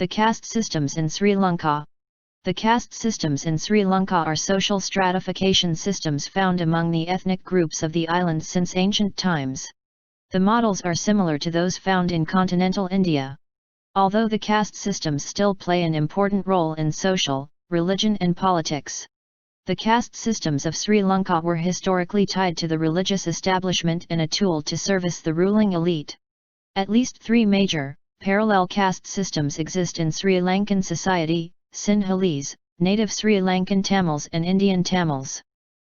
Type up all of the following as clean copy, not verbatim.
The caste systems in Sri Lanka. The caste systems in Sri Lanka are social stratification systems found among the ethnic groups of the island since ancient times. The models are similar to those found in continental India. Although the caste systems still play an important role in social, religion and politics. The caste systems of Sri Lanka were historically tied to the religious establishment and a tool to service the ruling elite. At least three major, parallel caste systems exist in Sri Lankan society: Sinhalese, native Sri Lankan Tamils and Indian Tamils.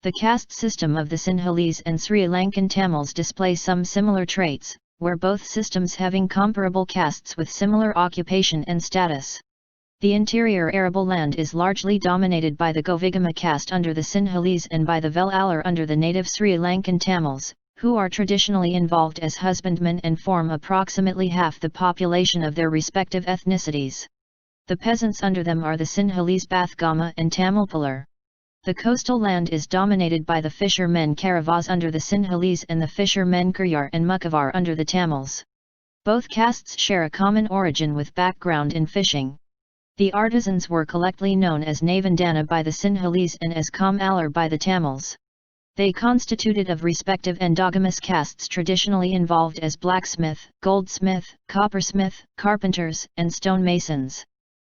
The caste system of the Sinhalese and Sri Lankan Tamils display some similar traits, where both systems having comparable castes with similar occupation and status. The interior arable land is largely dominated by the Govigama caste under the Sinhalese and by the Vellalar under the native Sri Lankan Tamils, who are traditionally involved as husbandmen and form approximately half the population of their respective ethnicities. The peasants under them are the Sinhalese Bathgama and Tamilpalar. The coastal land is dominated by the fishermen Karavas under the Sinhalese and the fishermen Kuryar and Mukavar under the Tamils. Both castes share a common origin with background in fishing. The artisans were collectively known as Navandana by the Sinhalese and as Kamalar by the Tamils. They constituted of respective endogamous castes traditionally involved as blacksmith, goldsmith, coppersmith, carpenters, and stonemasons.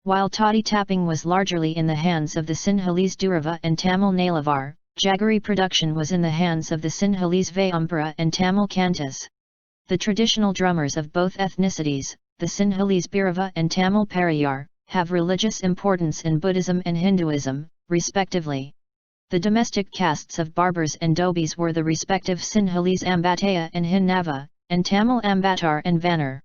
While toddy tapping was largely in the hands of the Sinhalese Durava and Tamil Nalavar, jaggery production was in the hands of the Sinhalese Vayampara and Tamil Kantas. The traditional drummers of both ethnicities, the Sinhalese Bhairava and Tamil Parayar, have religious importance in Buddhism and Hinduism, respectively. The domestic castes of Barbars and Dobis were the respective Sinhalese Ambataya and Hinnava, and Tamil Ambatar and Vanar.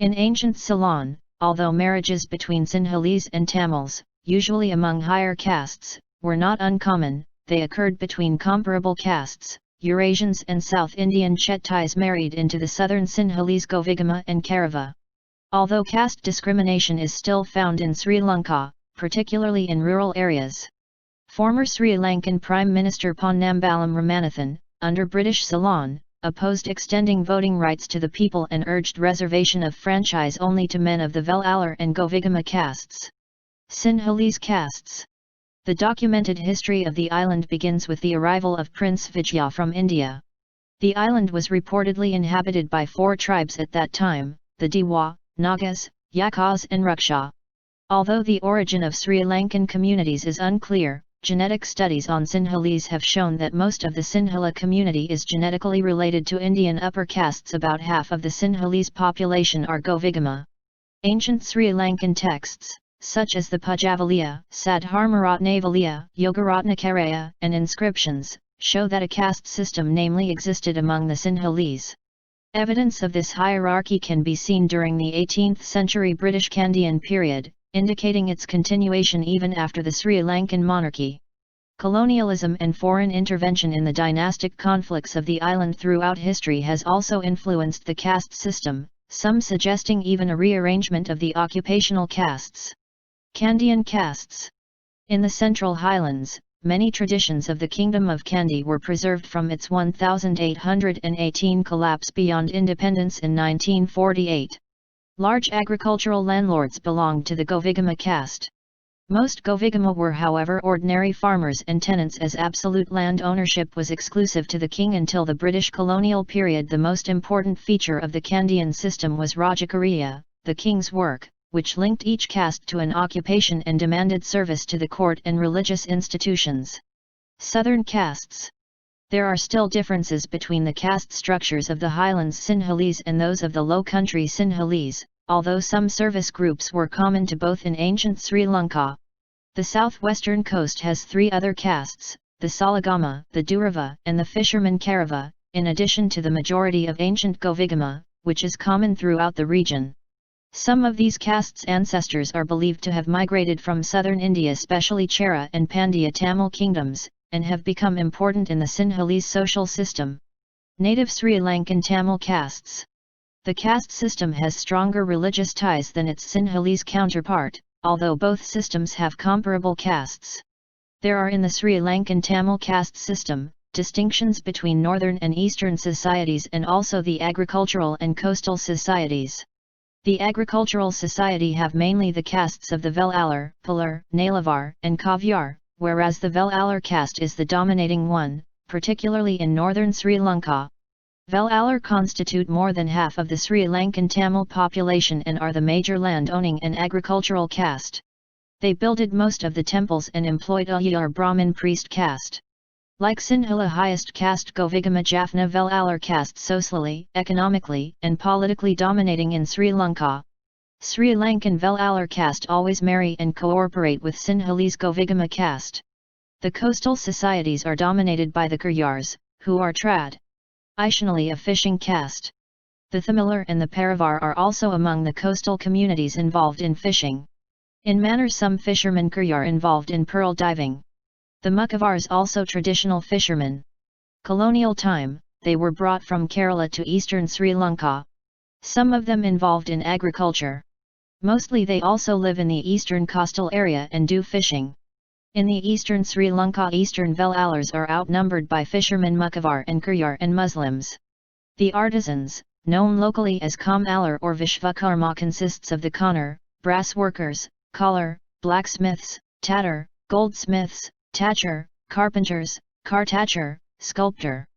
In ancient Ceylon, although marriages between Sinhalese and Tamils, usually among higher castes, were not uncommon, they occurred between comparable castes. Eurasians and South Indian Chettis married into the southern Sinhalese Govigama and Karava. Although caste discrimination is still found in Sri Lanka, particularly in rural areas. Former Sri Lankan Prime Minister Ponnambalam Ramanathan, under British Ceylon, opposed extending voting rights to the people and urged reservation of franchise only to men of the Vellalar and Govigama castes. Sinhalese castes. The documented history of the island begins with the arrival of Prince Vijaya from India. The island was reportedly inhabited by 4 tribes at that time, the Dewa, Nagas, Yakas and Ruksha. Although the origin of Sri Lankan communities is unclear, genetic studies on Sinhalese have shown that most of the Sinhala community is genetically related to Indian upper castes. About half of the Sinhalese population are Govigama. Ancient Sri Lankan texts, such as the Pujavaliya, Sadharmaratnavaliya, Yogaratnakaraya, and inscriptions, show that a caste system namely existed among the Sinhalese. Evidence of this hierarchy can be seen during the 18th century British Kandyan period, indicating its continuation even after the Sri Lankan monarchy. Colonialism and foreign intervention in the dynastic conflicts of the island throughout history has also influenced the caste system, some suggesting even a rearrangement of the occupational castes. Kandyan castes. In the Central Highlands, many traditions of the Kingdom of Kandy were preserved from its 1818 collapse beyond independence in 1948. Large agricultural landlords belonged to the Govigama caste. Most Govigama were however ordinary farmers and tenants, as absolute land ownership was exclusive to the king until the British colonial period. The most important feature of the Kandyan system was Rajakariya, the king's work, which linked each caste to an occupation and demanded service to the court and religious institutions. Southern castes. There are still differences between the caste structures of the Highlands Sinhalese and those of the Low Country Sinhalese, although some service groups were common to both in ancient Sri Lanka. The southwestern coast has 3 other castes, the Salagama, the Durava, and the fisherman Karava, in addition to the majority of ancient Govigama, which is common throughout the region. Some of these castes' ancestors are believed to have migrated from southern India, especially Chera and Pandya Tamil kingdoms, and have become important in the Sinhalese social system. Native Sri Lankan Tamil castes. The caste system has stronger religious ties than its Sinhalese counterpart, although both systems have comparable castes. There are in the Sri Lankan Tamil caste system, distinctions between northern and eastern societies and also the agricultural and coastal societies. The agricultural society have mainly the castes of the Velalur, Pular, Nalavar, and Kavyar, whereas the Velalur caste is the dominating one, particularly in northern Sri Lanka. Velalur constitute more than half of the Sri Lankan Tamil population and are the major land-owning and agricultural caste. They builded most of the temples and employed a Yar Brahmin priest caste. Like Sinhala highest caste Govigama Jaffna Velalur caste socially, economically, and politically dominating in Sri Lanka. Sri Lankan Velalur caste always marry and cooperate with Sinhalese Govigama caste. The coastal societies are dominated by the Kuryars, who are traditionally a fishing caste. The Thamilur and the Paravar are also among the coastal communities involved in fishing. In manner some fishermen Kuryar involved in pearl diving. The Mukavars also traditional fishermen. Colonial time, they were brought from Kerala to eastern Sri Lanka. Some of them involved in agriculture. Mostly they also live in the eastern coastal area and do fishing. In the eastern Sri Lanka, eastern Velalurs are outnumbered by fishermen Mukavar and Kuryar and Muslims. The artisans, known locally as Kamalur or Vishvakarma, consists of the conner, brass workers, collar, blacksmiths, tatter, goldsmiths, thatcher, carpenters, cartatcher, sculptor.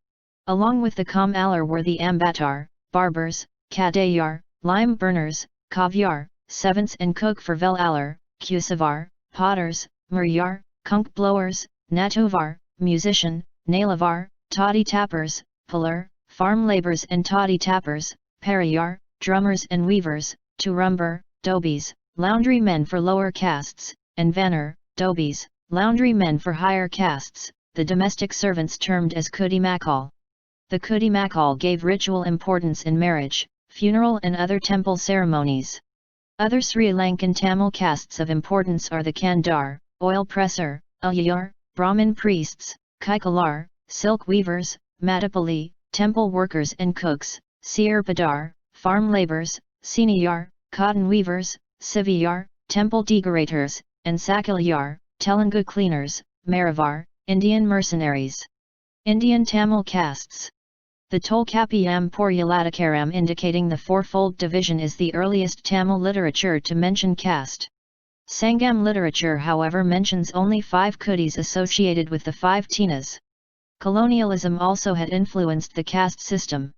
Along with the Kamalur were the ambatar, barbers, kadayar, lime burners, kavyar, servants and cook for Velalur, kusavar, potters, muryar, conch blowers, natuvar, musician, nalavar, toddy tappers, puller, farm labourers and toddy tappers, parayar, drummers and weavers, turumber, dobis, laundry men for lower castes, and vanner, dobis, laundry men for higher castes, the domestic servants termed as Kudimakal. The Kudimakal gave ritual importance in marriage, funeral and other temple ceremonies. Other Sri Lankan Tamil castes of importance are the Kandar, oil presser, Ayyar, Brahmin priests, Kaikalar, silk weavers, Mattapalli, temple workers and cooks, Sirpadar, farm labourers, Siniyar, cotton weavers, Siviyar, temple decorators, and Sakilyar, Telugu cleaners, Maravar, Indian mercenaries. Indian Tamil castes. The Tolkapiyam Poryaladacharam indicating the fourfold division is the earliest Tamil literature to mention caste. Sangam literature however mentions only 5 Kudis associated with the 5 Tinas. Colonialism also had influenced the caste system.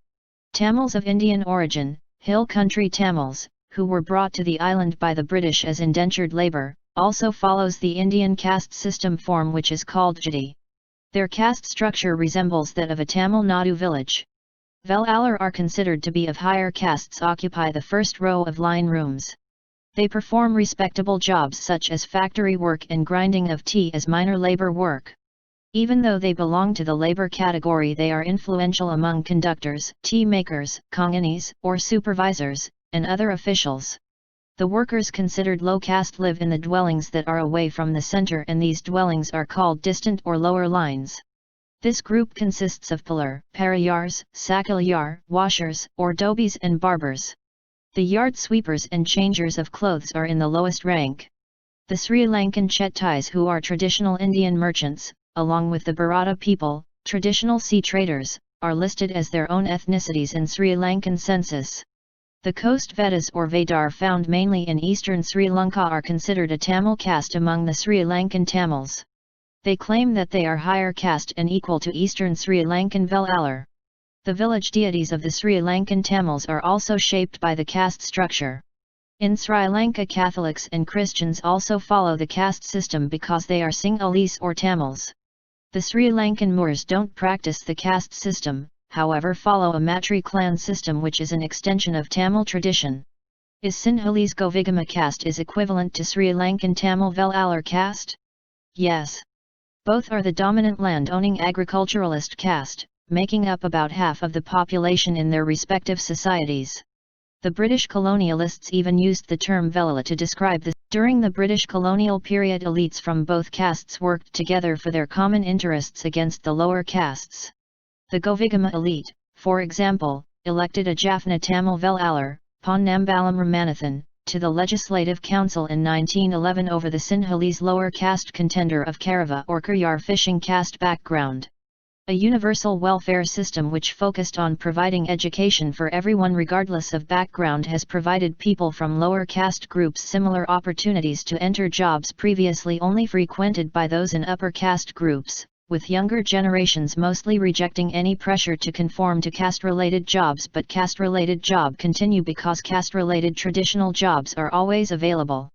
Tamils of Indian origin, hill country Tamils, who were brought to the island by the British as indentured labour, also follows the Indian caste system form which is called Jati. Their caste structure resembles that of a Tamil Nadu village. Velalur are considered to be of higher castes occupy the first row of line rooms. They perform respectable jobs such as factory work and grinding of tea as minor labour work. Even though they belong to the labour category, they are influential among conductors, tea makers, konganis, or supervisors, and other officials. The workers considered low caste live in the dwellings that are away from the centre, and these dwellings are called distant or lower lines. This group consists of puller, parayars, sakilyar, washers, or dobis and barbers. The yard sweepers and changers of clothes are in the lowest rank. The Sri Lankan Chettis, who are traditional Indian merchants, along with the Baroda people, traditional sea traders, are listed as their own ethnicities in Sri Lankan census. The coast Vedas or Vedar found mainly in eastern Sri Lanka are considered a Tamil caste among the Sri Lankan Tamils. They claim that they are higher caste and equal to eastern Sri Lankan Velalur. The village deities of the Sri Lankan Tamils are also shaped by the caste structure. In Sri Lanka, Catholics and Christians also follow the caste system because they are Sinhalese or Tamils. The Sri Lankan Moors don't practice the caste system, however follow a Matri clan system which is an extension of Tamil tradition. Is Sinhalese Govigama caste is equivalent to Sri Lankan Tamil Velalur caste? Yes. Both are the dominant land-owning agriculturalist caste, making up about half of the population in their respective societies. The British colonialists even used the term Velala to describe this. During the British colonial period, elites from both castes worked together for their common interests against the lower castes. The Govigama elite, for example, elected a Jaffna Tamil Velalur, Ponnambalam Ramanathan, to the Legislative Council in 1911 over the Sinhalese lower caste contender of Karava or Kuryar fishing caste background. A universal welfare system which focused on providing education for everyone regardless of background has provided people from lower caste groups similar opportunities to enter jobs previously only frequented by those in upper caste groups, with younger generations mostly rejecting any pressure to conform to caste-related jobs, but caste-related job continue because caste-related traditional jobs are always available.